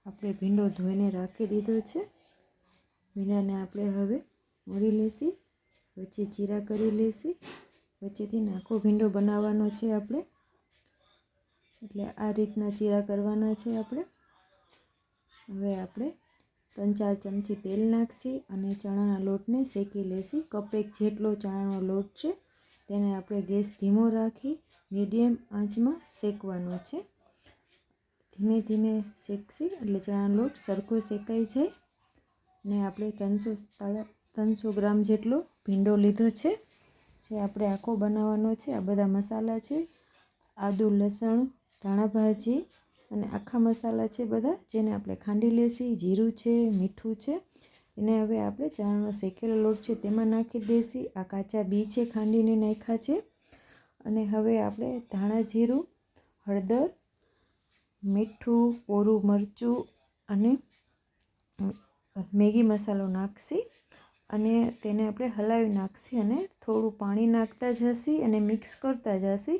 આપણે ભીંડો ધોઈને રાખી દીધો છે। ભીંડાને આપણે હવે મોરી લેસી, વચ્ચે ચીરા કરી લેસી। વચ્ચેથી આખો ભીંડો બનાવવાનો છે આપણે, એટલે આ રીતના ચીરા કરવાના છે આપણે। હવે આપણે 3-4 ચમચી તેલ નાખશી અને ચણાના લોટને શેકી લેશી। કપેક જેટલો ચણાનો લોટ છે તેને આપણે ગેસ ધીમો રાખી મીડિયમ આંચમાં શેકવાનો છે। ધીમે ધીમે શેકશી એટલે ચણાનો લોટ સરખો શેકાઈ જાય। ને આપણે 300 ગ્રામ જેટલો ભીંડો લીધો છે, જે આપણે આખો બનાવવાનો છે। આ બધા મસાલા છે, આદુ લસણ ધાણા ભાજી અને આખા મસાલા છે બધા, જેને આપણે ખાંડી લેશી। જીરું છે, મીઠું છે, એને હવે આપણે ચણાનો શેકેલો લોટ છે તેમાં નાખી દેશી। આ કાચા બી છે ખાંડીને નાખ્યા છે। અને હવે આપણે ધાણા જીરું, હળદર, મીઠું, કોરું મરચું અને મેગી મસાલો નાખશી અને તેને આપણે હલાવી નાખશી અને થોડું પાણી નાખતા જશી અને મિક્સ કરતા જશી,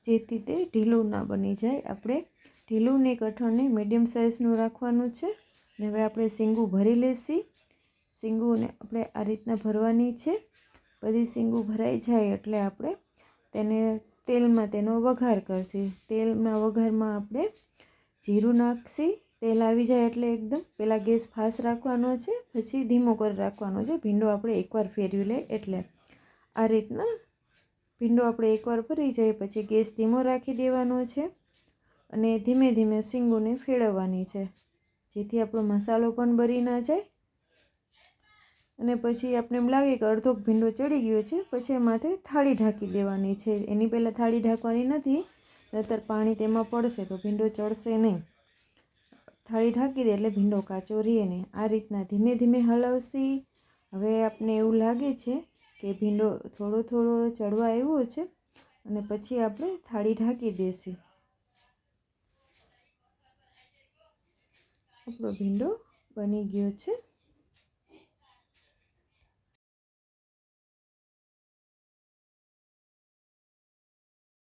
જેથી તે ઢીલું ના બની જાય। આપણે ઢીલું ને કઠણને મીડિયમ સાઇઝનું રાખવાનું છે। અને હવે આપણે શીંગું ભરી લેશી। શીંગુને આપણે આ રીતના ભરવાની છે। બધી શીંગું ભરાઈ જાય એટલે આપણે તેને તેલમાં તેનો વઘાર કરશી। તેલના વઘારમાં આપણે જીરું નાખશી। તેલ આવી જાય એટલે એકદમ પહેલાં ગેસ ફાસ્ટ રાખવાનો છે, પછી ધીમો કરી રાખવાનો છે। ભીંડો આપણે એકવાર ફેરવી લે એટલે આ રીતના ભીંડો આપણે એકવાર ભરી જાય પછી ગેસ ધીમો રાખી દેવાનો છે અને ધીમે ધીમે શીંગોને ફેરવવાની છે, જેથી આપણો મસાલો પણ બળી ના જાય। અને પછી આપણે એમ લાગે કે અડધો ભીંડો ચડી ગયો છે, પછી એમાંથી થાળી ઢાંકી દેવાની છે। એની પહેલાં થાળી ઢાંકવાની નથી, નહીંતર પાણી તેમાં પડશે તો ભીંડો ચડશે નહીં। થાળી ઢાંકી દે એટલે ભીંડો કાચો રહે નહીં। આ રીતના ધીમે ધીમે હલાવશી। હવે આપણે એવું લાગે છે કે ભીંડો થોડો થોડો ચડવા આવ્યો છે અને પછી આપણે થાળી ઢાંકી દેશી। આપણો ભીંડો બની ગયો છે।